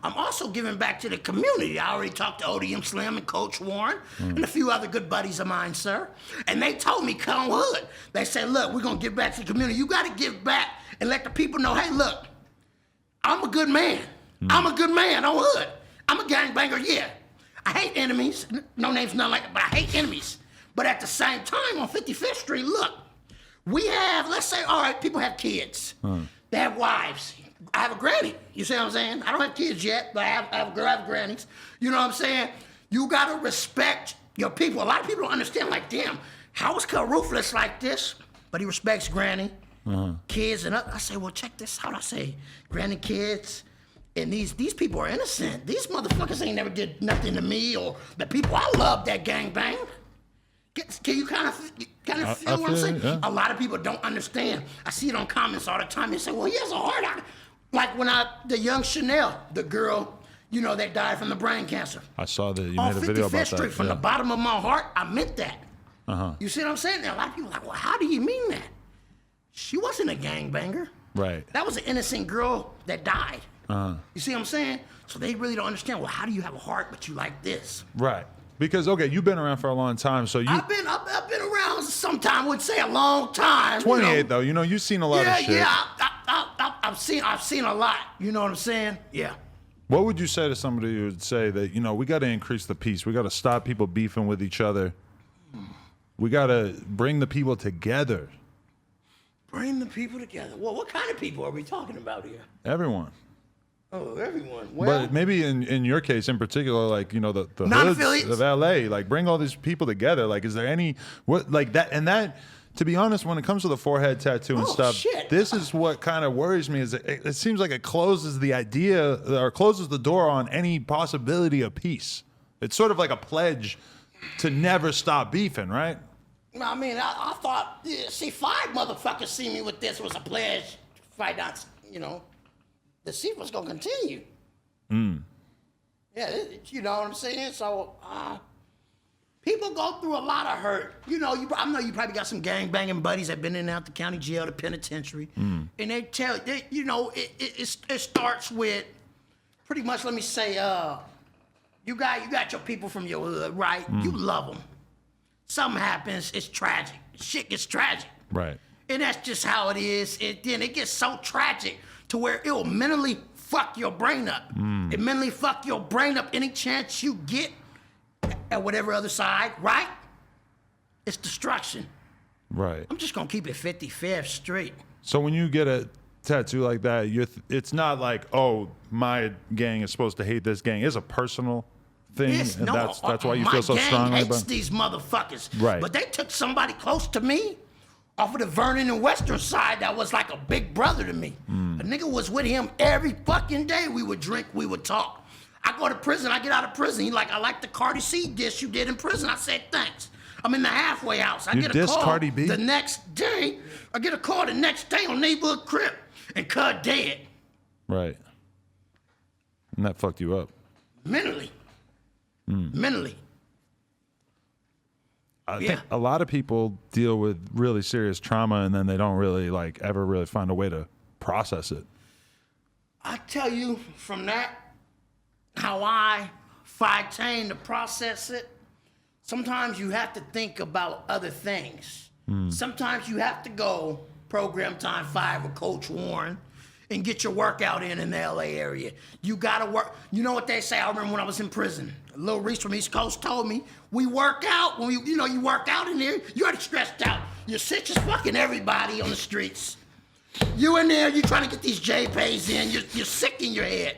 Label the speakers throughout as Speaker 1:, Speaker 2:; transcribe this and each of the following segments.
Speaker 1: I'm also giving back to the community. I already talked to ODM Slim and Coach Warren and a few other good buddies of mine, sir. And they told me, come hood. They said, look, we're going to give back to the community. You got to give back and let the people know, hey, look, I'm a good man. I'm a good man on hood. I'm a gangbanger, yeah. I hate enemies. No names, nothing like that, but I hate enemies. But at the same time, on 55th Street, look, we have, let's say, all right, people have kids. They have wives. I have a granny. You see what I'm saying? I don't have kids yet, but I have a girl, I have grannies. You know what I'm saying? You got to respect your people. A lot of people don't understand, like, damn, how is Killa ruthless like this? But he respects granny, kids, and I say, well, check this out. I say, granny, kids, and these people are innocent. These motherfuckers ain't never did nothing to me or the people I love that gangbang. Can you kind of feel what I'm saying? Yeah. A lot of people don't understand. I see it on comments all the time. They say, well, he has a heart. Like when the young Chanel, the girl, you know, that died from the brain cancer.
Speaker 2: I saw that you made a video about that.
Speaker 1: On 55th Street, from the bottom of my heart, I meant that. You see what I'm saying? Now, a lot of people are like, well, how do you mean that? She wasn't a gangbanger.
Speaker 2: Right.
Speaker 1: That was an innocent girl that died. You see what I'm saying? So they really don't understand, well, how do you have a heart but you like this?
Speaker 2: Right. Because, okay, you've been around for a long time, so you...
Speaker 1: I've been around sometime, would say a long time.
Speaker 2: 28, though. You know, you've seen a lot of shit.
Speaker 1: Yeah, I've seen a lot. You know what I'm saying? Yeah.
Speaker 2: What would you say to somebody who would say that, you know, we got to increase the peace. We got to stop people beefing with each other. We got to bring the people together.
Speaker 1: Bring the people together. Well, what kind of people are we talking about here?
Speaker 2: Everyone.
Speaker 1: Oh, everyone. Well,
Speaker 2: but maybe in your case in particular, like, you know, the hoods of LA, like, bring all these people together. Like, is there any, what, like that, and that, to be honest, when it comes to the forehead tattoo and stuff, this is what kind of worries me, is it seems like it closes the idea, or closes the door on any possibility of peace. It's sort of like a pledge to never stop beefing, right?
Speaker 1: I mean, I thought, see, 5 motherfuckers see me with this was a pledge, fight out, you know. The see what's gonna continue. Yeah, you know what I'm saying? So, people go through a lot of hurt. You know, I know you probably got some gang-banging buddies that been in and out the county jail, the penitentiary. And they tell you, you know, it starts with pretty much, let me say, you got your people from your hood, right? You love them. Something happens, it's tragic. Shit gets tragic.
Speaker 2: Right. And
Speaker 1: that's just how it is. Then it gets so tragic to where it will mentally fuck your brain up. It mentally fuck your brain up any chance you get at whatever other side, right? It's destruction.
Speaker 2: Right.
Speaker 1: I'm just gonna keep it 55th Street.
Speaker 2: So when you get a tattoo like that, it's not like, oh, my gang is supposed to hate this gang. It's a personal thing, and that's why you feel so strongly about it.
Speaker 1: My gang hates these motherfuckers.
Speaker 2: Right.
Speaker 1: But they took somebody close to me off of the Vernon and Western side that was like a big brother to me. A nigga was with him every fucking day. We would drink, we would talk. I go to prison, I get out of prison. He like, I like the Cardi C diss you did in prison. I said, thanks. I'm in the halfway house. I get a call
Speaker 2: Cardi B?
Speaker 1: the next day. I get a call the next day on neighborhood Crip, and Cud dead.
Speaker 2: Right. And that fucked you up.
Speaker 1: Mentally. Mentally.
Speaker 2: I think a lot of people deal with really serious trauma and then they don't really like ever really find a way to process it.
Speaker 1: I tell you from that, how I fight to process it, sometimes you have to think about other things. Sometimes you have to go program time 5 with Coach Warren and get your workout in the LA area. You gotta work. You know what they say? I remember when I was in prison. Lil Reese from East Coast told me, we work out. When you work out in there, you're already stressed out. You're sick as fucking everybody on the streets. You in there, you trying to get these JPays in, you're sick in your head.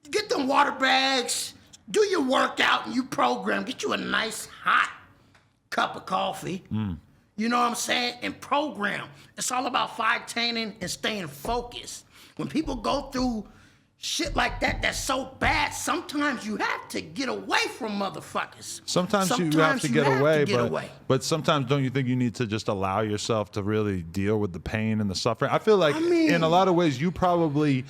Speaker 1: Get them water bags, do your workout, and you program. Get you a nice hot cup of coffee. You know what I'm saying? And program. It's all about fighting and staying focused. When people go through shit like that that's so bad, sometimes you have to get away from motherfuckers.
Speaker 2: Sometimes you have to get away, but sometimes don't you think you need to just allow yourself to really deal with the pain and the suffering? I feel like in a lot of ways you probably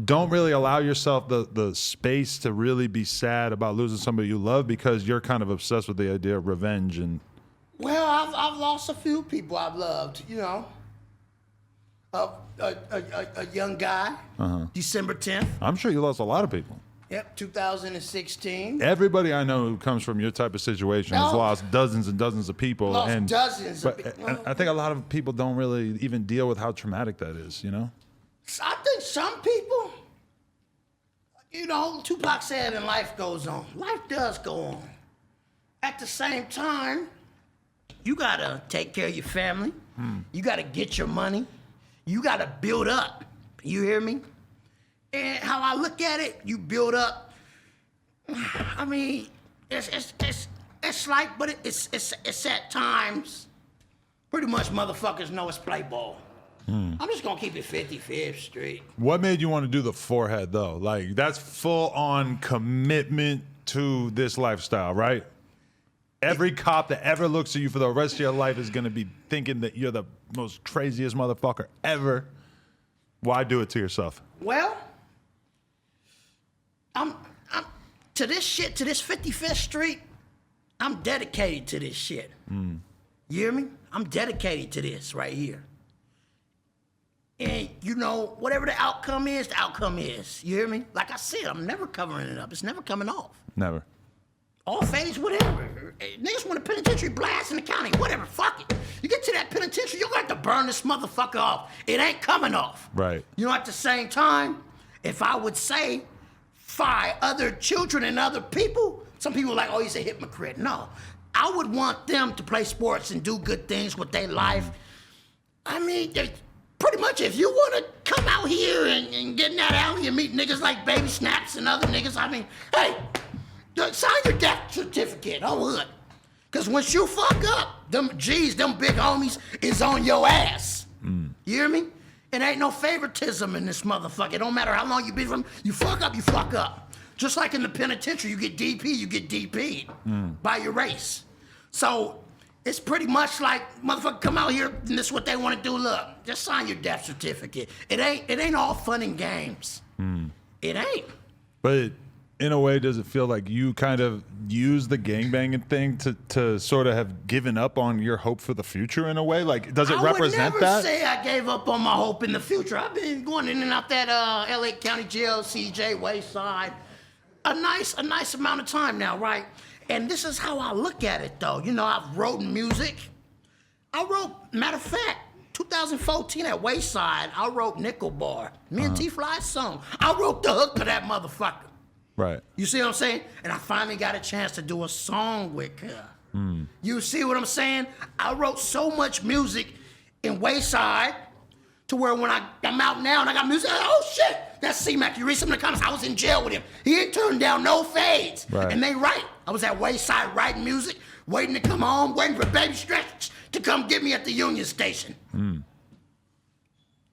Speaker 2: don't really allow yourself the space to really be sad about losing somebody you love because you're kind of obsessed with the idea of revenge. And
Speaker 1: well, I've lost a few people I've loved, you know. a young guy, December 10th.
Speaker 2: I'm sure you lost a lot of people.
Speaker 1: Yep, 2016.
Speaker 2: Everybody I know who comes from your type of situation has lost dozens and dozens of people.
Speaker 1: Dozens of people.
Speaker 2: I think a lot of people don't really even deal with how traumatic that is, you know?
Speaker 1: I think some people, you know, Tupac said, and life goes on. Life does go on. At the same time, you gotta take care of your family. You gotta get your money. You gotta build up. You hear me? And how I look at it, you build up. I mean, it's like, but it's at times. Pretty much, motherfuckers know it's play ball. I'm just gonna keep it 55th Street.
Speaker 2: What made you want to do the forehead though? Like that's full on commitment to this lifestyle, right? Every cop that ever looks at you for the rest of your life is gonna be thinking that you're the most craziest motherfucker ever. Why do it to yourself?
Speaker 1: Well, I'm to this shit, to this 55th Street, I'm dedicated to this shit. You hear me? I'm dedicated to this right here. And you know, whatever the outcome is, the outcome is. You hear me? Like I said, I'm never covering it up. It's never coming off.
Speaker 2: Never.
Speaker 1: All phase, whatever. Niggas want a penitentiary blast in the county, whatever, fuck it. You get to that penitentiary, you're gonna have to burn this motherfucker off. It ain't coming off.
Speaker 2: Right.
Speaker 1: You know, at the same time, if I would say fire other children and other people, some people are like, oh, he's a hypocrite. No. I would want them to play sports and do good things with their life. I mean, pretty much if you wanna come out here and get in that alley and meet niggas like Baby Snaps and other niggas, I mean, hey, sign your death certificate, I would. Cause once you fuck up, them big homies is on your ass. You hear me? It ain't no favoritism in this motherfucker. It don't matter how long you been from, you fuck up, you fuck up. Just like in the penitentiary, you get DP'd by your race. So it's pretty much like, motherfucker, come out here and this is what they want to do. Look, just sign your death certificate. It ain't all fun and games. It ain't.
Speaker 2: But in a way, does it feel like you kind of use the gangbanging thing to sort of have given up on your hope for the future in a way? Like, does it represent that?
Speaker 1: I would never say I gave up on my hope in the future. I've been going in and out that LA County Jail, CJ, Wayside, a nice amount of time now, right? And this is how I look at it, though. You know, I've written music. Matter of fact, 2014 at Wayside, I wrote Nickel Bar. Me and T-Fly's song. I wrote the hook to that motherfucker.
Speaker 2: Right.
Speaker 1: You see what I'm saying? And I finally got a chance to do a song with her. You see what I'm saying? I wrote so much music in Wayside to where when I'm out now and I got music, oh shit, that's C-Mac. You read some of the comments, I was in jail with him. He ain't turned down no fades.
Speaker 2: Right.
Speaker 1: And they right. I was at Wayside writing music, waiting to come home, waiting for Baby Stretch to come get me at the Union Station.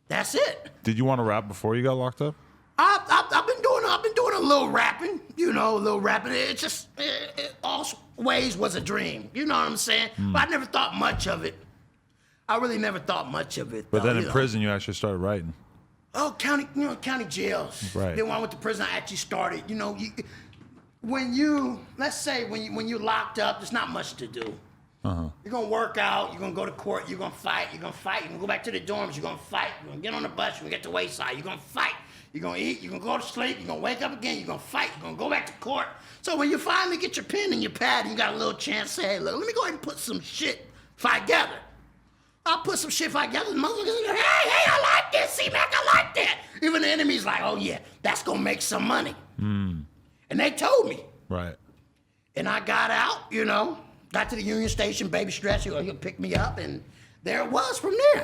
Speaker 1: That's it.
Speaker 2: Did you want to rap before you got locked up?
Speaker 1: I've been doing a little rapping, you know, a little rapping. It just, it always was a dream. You know what I'm saying? But I never thought much of it. I really never thought much of it.
Speaker 2: But then in prison, you actually started writing.
Speaker 1: Oh, county jails.
Speaker 2: Right.
Speaker 1: Then when I went to prison, I actually started. You know, let's say when you're locked up, there's not much to do. You're gonna work out, you're gonna go to court, you're gonna fight, you're gonna go back to the dorms, you're gonna fight, you're gonna get on the bus, you're gonna get to Wayside, you're gonna fight, you're gonna eat, you're gonna go to sleep, you're gonna wake up again, you're gonna fight, you're gonna go back to court. So when you finally get your pen and your pad and you got a little chance, say, hey, look, let me go ahead and put some shit together. I'll put some shit together, and motherfuckers are like, hey, I like this, C-Mac, I like that. Even the enemy's like, oh yeah, that's gonna make some money. And they told me.
Speaker 2: Right.
Speaker 1: And I got out, you know, got to the Union Station, Baby Stretch, he'll pick me up, and there it was from there.